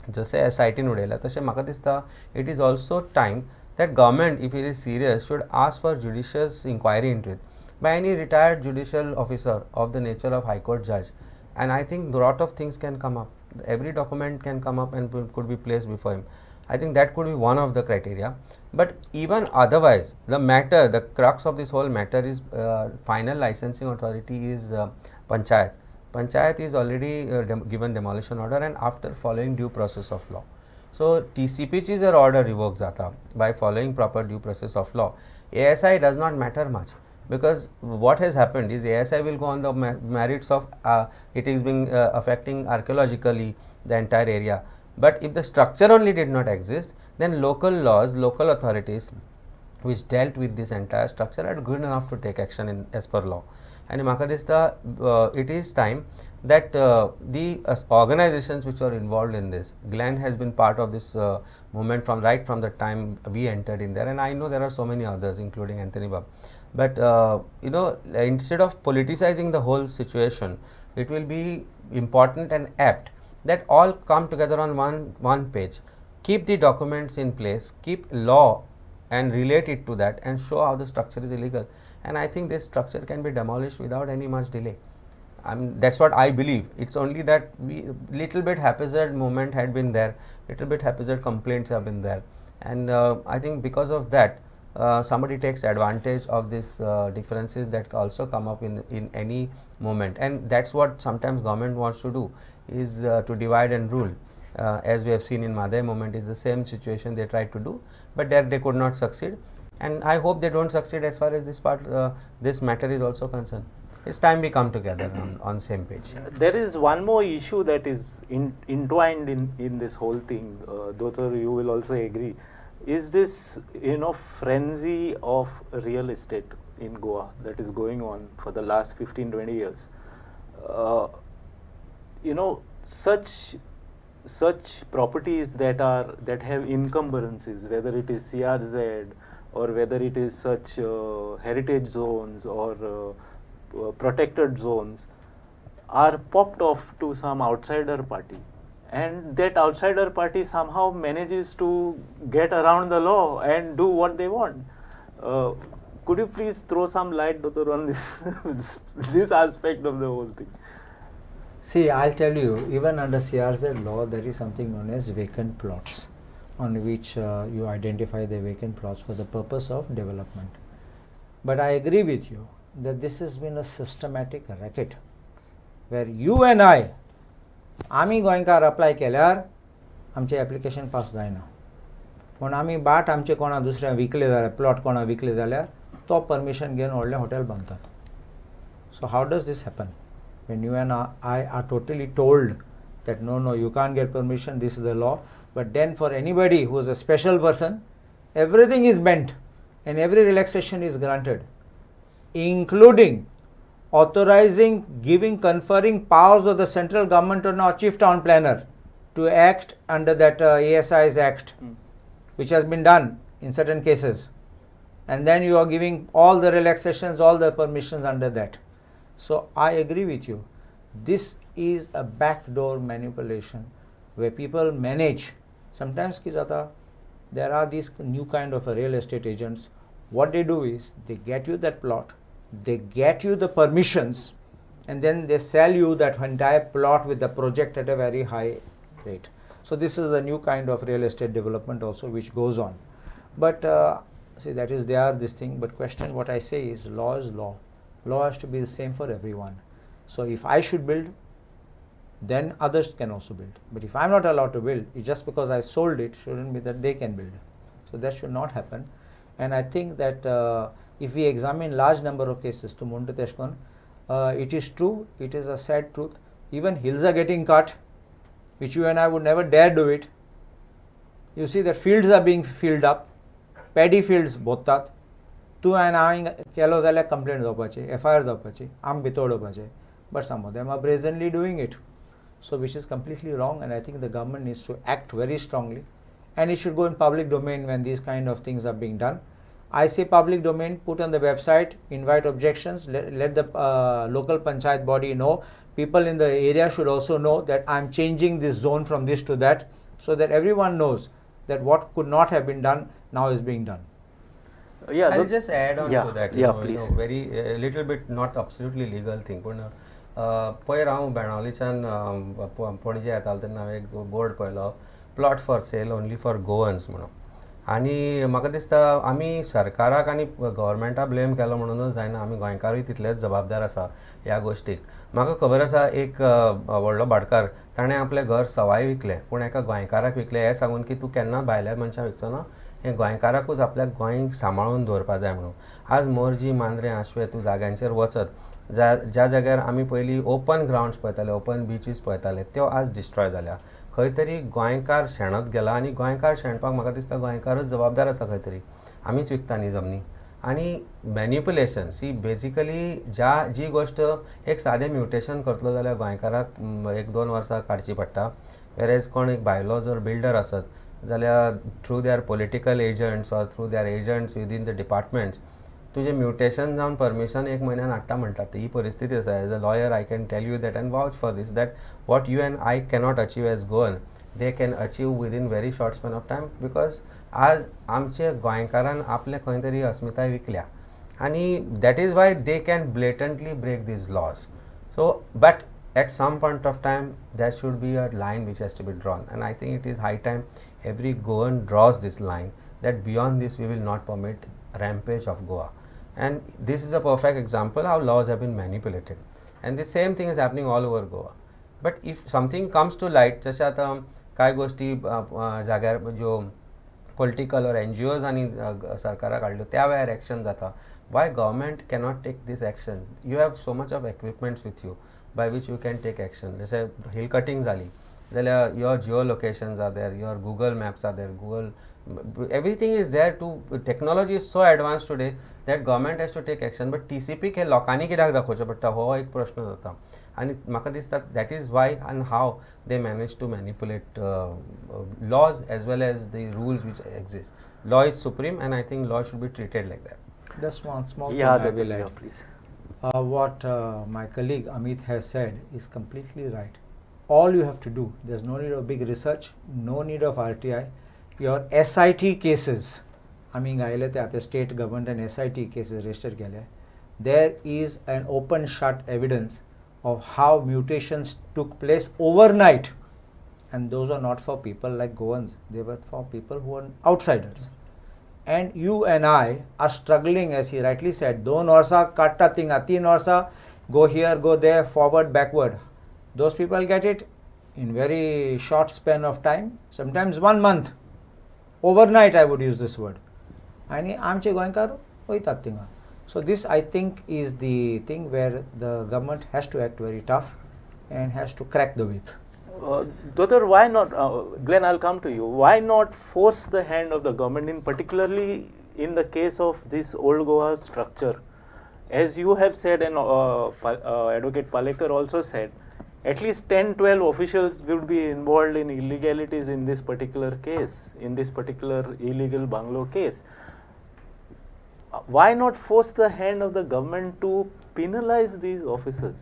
जशें SITन उडयला तशें म्हाका दिसता it is also time that government, if it is serious, should ask for judicious inquiry into it by any retired judicial officer of the nature of High Court judge, and I think a lot of things can come up. Every document can come up and could be placed before him. I think that could be one of the criteria. But even otherwise, the matter, the crux of this whole matter is final licensing authority is panchayat. Panchayat is already given demolition order and after following due process of law. So TCP ची जर order revoked जाता by following proper due process of law, ASI does not matter much, because what has happened is ASI will go on the merits of it is being affecting archaeologically the entire area. But if the structure only did not exist, then local laws, local authorities which dealt with this entire structure are good enough to take action as per law. And म्हाका दिसता it is time that the organizations which are involved in this, Glenn has been part of this movement right from the time we entered in there, and I know there are so many others including Anthony Bab. But instead of politicizing the whole situation, it will be important and apt that all come together on one page, keep the documents in place, keep law and relate it to that and show how the structure is illegal, and I think this structure can be demolished without any much delay. That's what I believe. It's only that we little bit haphazard movement had been there, little bit haphazard complaints have been there, and I think because of that somebody takes advantage of these differences that also come up in any moment, and that's what sometimes government wants to do, is to divide and rule. As we have seen in Madhai movement, is the same situation they tried to do, but there they could not succeed, and I hope they don't succeed as far as this matter is also concerned. It's time we come together on same page. There is one more issue that is entwined in this whole thing. Dr. You will also agree. Is this frenzy of real estate in Goa that is going on for the last 15-20 years? Such properties that have encumbrances, whether it is CRZ or whether it is such heritage zones or protected zones, are popped off to some outsider party, and that outsider party somehow manages to get around the law and do what they want. Could you please throw some light, Doctor, on this aspect of the whole thing? See, I'll tell you, even under CRZ law, there is something known as vacant plots, on which you identify the vacant plots for the purpose of development. But I agree with you that this has been a systematic racket, where you and I, आमी गोंयकार apply केल्यार आमचे application पास जायना, पूण आमी बाट आमचे कोणा दुसऱ्या विकले जाल्यार प्लॉट कोणा विकले जाल्यार तो परमिशन घेवन व्हडलें हॉटेल बांदतात. So how does this happen? When you and I are totally told that no, you can't get permission, this is the law, but then for anybody who is a special person, everything is bent and every relaxation is granted, including authorizing, conferring powers of the central government on our chief town planner to act under that ASI's Act, which has been done in certain cases. And then you are giving all the relaxations, all the permissions under that. So I agree with you. This is a backdoor manipulation where people manage. Sometimes there are these new kind of real estate agents. What they do is they get you that plot, they get you the permissions, and then they sell you that entire plot with the project at a very high rate. So this is a new kind of real estate development also which goes on. But see, that is this thing. But question what I say is law is law. Law has to be the same for everyone. So if I should build, then others can also build. But if I'm not allowed to build, it's just because I sold it shouldn't be that they can build. So that should not happen. And I think that if we examine large number of cases to Muntateshkon, it is true, it is a sad truth. Even hills are getting cut, which you and I would never dare do it. You see that fields are being filled up, paddy fields botat. तूं आनी हांवें केलो जाल्यार complaint जावपाची, FIR जावपाची, आम भितर उडोवपाचें. But some of them are brazenly doing it. So which is completely wrong, and I think the government needs to act very strongly, and it should go in public domain when these kind of things are being done. I say public domain, put on the website, invite objections, let the local panchayat body know. People in the area should also know that I'm changing this zone from this to that, so that everyone knows that what could not have been done now is being done. Yeah, I'll just add on to that. Please. Very little bit not absolutely legal thing, पण पयर हांव बेणावलीच्यान पणजे येतालो तेन्ना हांवें एक board पळयलो, plot for sale only for Goans म्हणून. आनी म्हाका दिसता आमी सरकाराक आनी गव्हर्मेंटा ब्लेम केलो म्हणूनच जायना, आमी गोंयकारूय तितलेच जबाबदार आसा ह्या गोश्टीक. म्हाका खबर आसा एक व्हडलो भाटकार ताणें आपलें घर सवाय विकलें, पूण एका गोंयकाराक विकलें हें सांगून की तूं केन्ना भायल्या मनशाक विकचो ना, हें गोंयकाराकूच आपल्याक गोंय सांबाळून दवरपा जाय म्हणून. आज मोरजी, मांद्रे, आशवे तूं जाग्यांचेर वचत, ज्या जाग्यार आमी पयलीं ओपन ग्रावंड्स पळयताले, ओपन बिचीस पळयताले, त्यो आज डिस्ट्रॉय जाल्या. खंय तरी गोंयकार शेणत गेला, आनी गोंयकार शेणपाक म्हाका दिसता गोंयकारच जबाबदार आसा खंय तरी. आमीच विकता न्ही जमनी. आनी मॅन्युपुलेशन ही बेजिकली जी गोश्ट एक सादें म्युटेशन करतलो जाल्यार गोंयकाराक 1-2 वर्सां काडची पडटा. वेरेज कोण एक भायलो जर बिल्डर आसत जाल्यार through their political agents or through their agents within the departments तुजें म्युटेशन जावन परमिशन 1 म्हयन्यान हाडटा म्हणटात. ही परिस्थिती आसा. As a lawyer I can tell you that and vouch for this that what you and I cannot achieve as Goan they can achieve within very short span of time, because आज आमचे गोंयकारान आपले खंय तरी अस्मिताय विकल्या, आणि that is why they can blatantly break these laws. So but at some point of time there should be a line which has to be drawn, and I think it is high time every Goan draws this line, that beyond this we will not permit rampage of Goa. And this is a perfect example how laws have been manipulated, and the same thing is happening all over Goa. But if something comes to light, जशें आतां कांय गोष्टी जाग्यार ज्यो political और NGOs आनी सरकाराक हाडल्यो त्या वेळार एक्शन जाता, why government cannot take these actions? You have so much of equipments with you by which you can take action. जशें hill cutting जाली जाल्यार your geolocations are there, your Google maps are there, everything is there. Technology is so advanced today that government has to take action, but TCP हे लोकांनी कित्याक दाखोवचें पडटा हो एक प्रश्न जाता. आणि म्हाका दिसता that is why and how they manage to manipulate laws as well as the rules which exist. Law is supreme, and I think law should be treated like that. Just one small Yeah, thing I David, will yeah, add. please. What my colleague Amit has said is completely right. All you have to do, there's no need of big research, no need of RTI. Your SIT cases, आमी गायले ते आतां state government and SIT cases registered केले. There is an open shut evidence of how mutations took place overnight, and those are not for people like Goans, they were for people who are outsiders. And you and I are struggling, as he rightly said, 2 वर्सां काडटा थिंगा, 3 वर्सां go here, go there, forward, backward. Those people get it in very short span of time, sometimes 1 month. Overnight, I would use this word. And आमचे गोंयकार वयतात थिंगा. So this, I think, is the thing where the government has to act very tough and has to crack the whip. Dodar, why not, Glenn, I'll come to you. Why not force the hand of the government, in particularly in the case of this old Goa structure? As you have said, and Advocate Palekar also said, at least 10-12 officials would be involved in illegalities in this particular case, in this particular illegal bungalow case. Why not force the hand of the government to penalize these officers?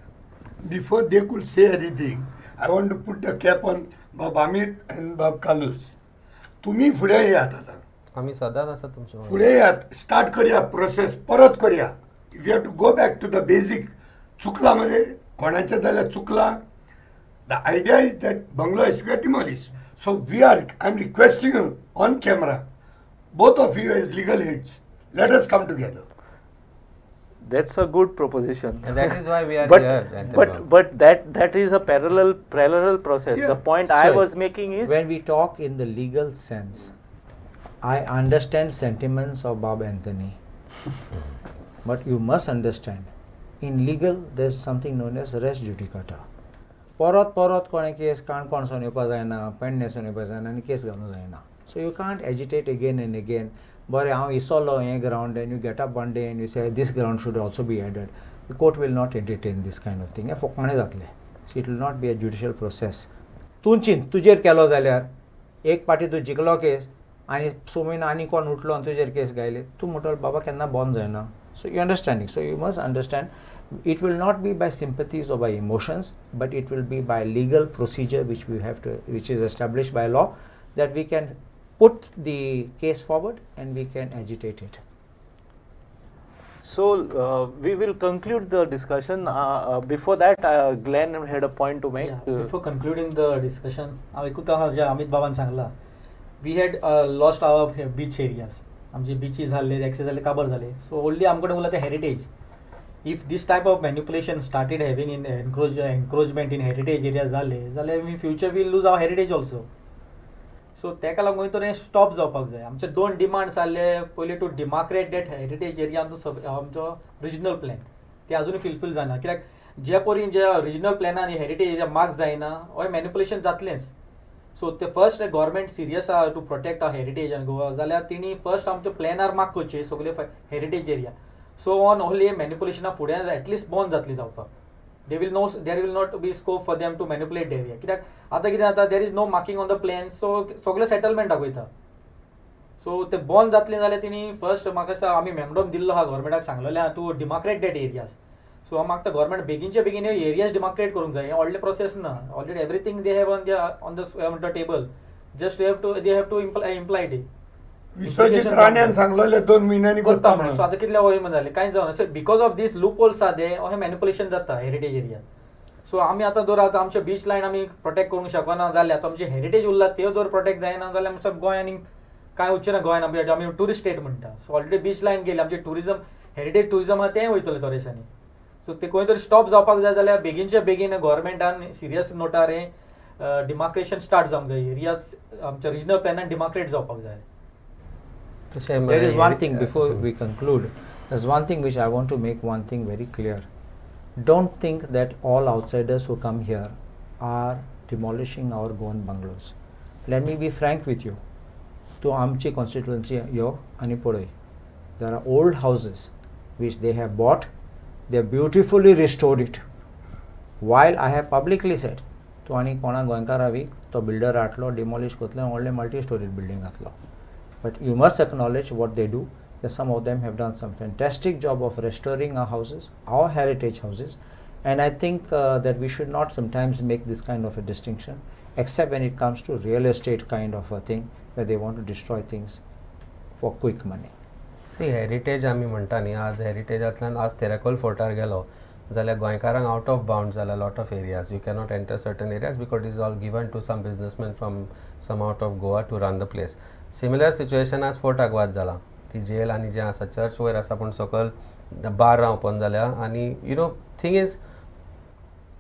Before they could say anything, I want to put the cap on Bab Amit and Bab Kalus. तुम्ही फुडें येयात आतां. आमी सदांच आसा तुमचे वांगडा. फुडें येयात, स्टार्ट करया प्रोसेस, परत करया. If you have to go back to the basic, चुकला मरे, कोणाचें जाल्यार चुकला. The idea is that bungalow has to get demolished. So I'm requesting you on camera, both of you as legal heads, let us come together. That's a good proposition. And that is why we are but, here. But that is a parallel process. Yeah. The point I was making is, when we talk in the legal sense, I understand sentiments of Bob Anthony, but you must understand, in legal there's something known as res judicata. परत कोणे case काणकोणसून येवपा जायना, पेडणेसून येवपा जायना आनी case घालूंक जायना. So you can't agitate again and again. बरें हांव इसलो हें ground, and you get up one day and you say this ground should also be added. The court will not entertain this kind of thing. हें फोकाणें जातलें. So it will not be a judicial process. तुजेर केलो जाल्यार एक पाटी तूं जिखलो case आनी सुमीन आनी कोण उठलो आनी तुजेर केस गायले, तूं म्हणटलो बाबा केन्ना बंद जायना. So you understanding. So you must understand, it will not be by sympathies or by emotions, but it will be by legal procedure which is established by law, that we can put the case forward and we can agitate it. so we will conclude the discussion. Before that, Glenn had a point to make. Yeah, before concluding the discussion, जे अमित बाबान सांगला, we had lost our beach areas. आमचे beaches झाले, access झाले, काबर झाले. So only आमकडे उरला ते heritage. If this type of manipulation started having in encroachment in heritage areas जाले जाल्यार in future will lose our heritage also. So तेका लागून तर हें स्टॉप जावपाक जाय. आमचे 2 डिमांड्स आसले. पयली to demarcate that heritage area आमचो रिजनल प्लॅन ते अजूनय फुलफील जायना. कित्याक जे परीन जे रिजनल प्लॅनान हेरिटेज एरिया मार्क जायना हो मॅन्युपुलेशन जातलेंच. सो ते फर्स्ट गव्हर्मेंट सिरियस आहा to protect our heritage in Goa जाल्यार तेणी फर्स्ट आमचे प्लॅनार मार्क करचे सगळे heritage area. So on only मॅन्युपुलेशना फुडें एटलीस्ट बंद जातली जावपाक. There will not be scope for them to manipulate the area. कित्याक आतां कितें जाता, there is no marking on the plan, so सगळे सेटलमेंट दाखयता. सो ते बंद जातलें जाल्यार तेणी फर्स्ट म्हाका दिसता आमी मेमोरंडम दिल्लो आहा गव्हर्मेंटाक सांगलेलें आहा टू डिमार्केट डेट एरियाज. सो हांव मागता गव्हर्मेंट बेगीनच्या बेगीन एरियाज डिमार्केट करूंक जाय. हें व्हडलें प्रोसेस ना. Already everything they have on the table. Just they have to imply it. Vishwajit राण्यान सांगलेले 2 महिन्यांनी करता करता म्हणून. सो म्हणून. आतां कितल्या वय जालें कांयच जावना. So because of this loopholes आहा दे अशें मॅनिपुलेशन जाता हेरिटेज एरिया. सो आमी आतां जर आतां आमचे बीच लायन आमी प्रोटेक्ट करूंक शकना जाल्यार आतां आमचे हेरिटेज उरला त्यो जर प्रोटेक्ट जायना जाल्यार आमच्या गोंयान कांय उरचें ना. गोंयान आमी टुरिस्ट स्टेट म्हणटा. सो ऑलरेडी बीच लायन गेले आमचे टुरिजम हेरिटेज टुरिजम आहा तें वयतलें थोडेशांनी. सो ते खंय तरी स्टॉप जावपाक जाय जाल्यार बेगीनच्या बेगीन गव्हर्मेंटान सिरियस नोटार हें डिमार्केशन स्टार्ट जावंक जाय. एरियाज आमच्या रिजनल प्लॅनान डिमार्केट जावपाक जाय. There is one thing before we conclude. There's one thing which I want to make one thing very clear. Don't think that all outsiders who come here are demolishing our Goan bungalows. Let me be frank with you. To Amchi constituency yo ani podoi. There are old houses which they have bought. They have beautifully restored it. While I have publicly said to ani kona goankaravi to builder atlo demolish kotlo only multi-storied building atlo. But you must acknowledge what they do. That some of them have done some fantastic job of restoring our houses, our heritage houses, and I think that we should not sometimes make this kind of a distinction, except when it comes to real estate kind of a thing where they want to destroy things for quick money. See heritage आमी म्हणटा न्ही, आज हेरिटेजांतल्यान आज तेरेकोल फोर्टार गेलो जाल्यार गोंयकारांक out of bound जाला lot of areas. You cannot enter certain areas because it is all given to some businessman from some out of Goa to run the place. Similar situation आज फोर्टाक वाद जाला. ती जेल आनी जें आसा चर्च वयर आसा पूण सकयल बार ओपन जाल्या. आनी you know thing is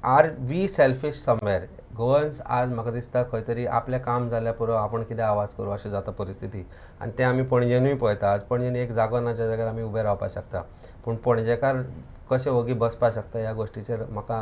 are we selfish somewhere. Goans आज म्हाका दिसता खंय तरी आपलें काम जाल्यार पुरो आपण कितें आवाज करूं अशें जाता परिस्थिती. आनी तें आमी पणजेनूय पळयता. आज पणजेन एक जागो ना ज्या जाग्यार आमी उबे रावपाक शकता. पूण पणजेकार कशे वगी बसपाक शकता ह्या गोश्टीचेर म्हाका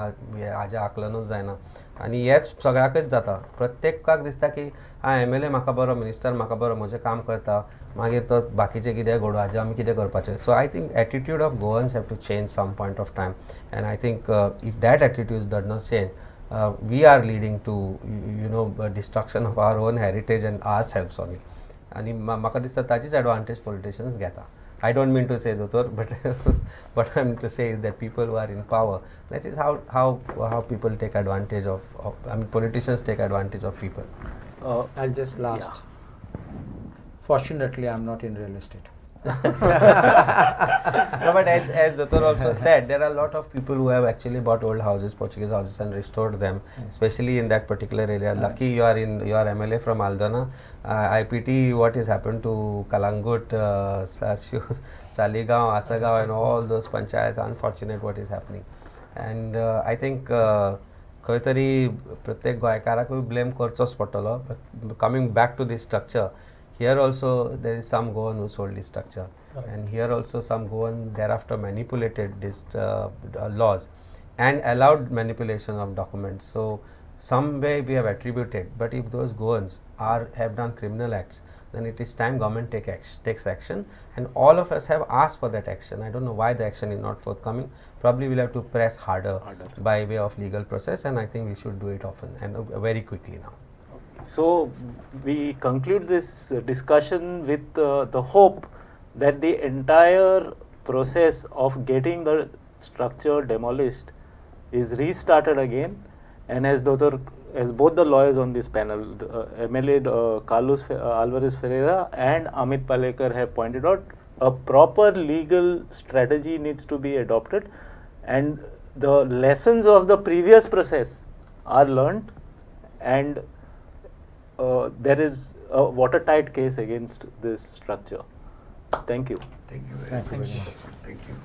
हाजें आकलनूच जायना. आनी हेच सगळ्याकच जाता. प्रत्येकाक दिसता की MLA म्हाका बरो, मिनिस्टर म्हाका बरो, म्हजें काम करता, मागीर तो बाकीचें कितें घडोवं हाजें आमी कितें करपाचें. So I think attitude of Goans have to change some point of time. And I think if that attitude does not change we are leading to destruction of our own heritage and ourselves only. आणि म्हाका दिसता ताचीच advantage politicians घेता. I don't mean to say दोतोर, but what I mean to say is that people who are in power, that is how people take advantage of I mean politicians take advantage of people. I'll just last. Fortunately, I'm not in real estate. No, but as Dator also said, there are a lot of people who have actually bought old houses, Portuguese houses, and restored them, especially in that particular area. Lucky you are MLA from Aldana. I pity what has happened to Kalangut, Saligaon, Asagaon, and all those panchayats. Unfortunate what is happening, and I think खंय तरी प्रत्येक गोंयकाराकूय blame करचोच पडटलो. But coming back to this structure, here also there is some Goan who sold this structure. Correct. And here also some Goan thereafter manipulated this laws and allowed manipulation of documents. So some way we have attributed, but if those Goans have done criminal acts, then it is time government takes action, and all of us have asked for that action. I don't know why the action is not forthcoming. Probably we'll have to press harder by way of legal process, and I think we should do it often and very quickly now. So we conclude this discussion with the hope that the entire process of getting the structure demolished is restarted again, and as both the lawyers on this panel, MLA Carlos Alvarez Ferreira and Amit Palekar have pointed out, a proper legal strategy needs to be adopted, and the lessons of the previous process are learned, and there is a watertight case against this structure. Thank you. Thank you very much. Thank you.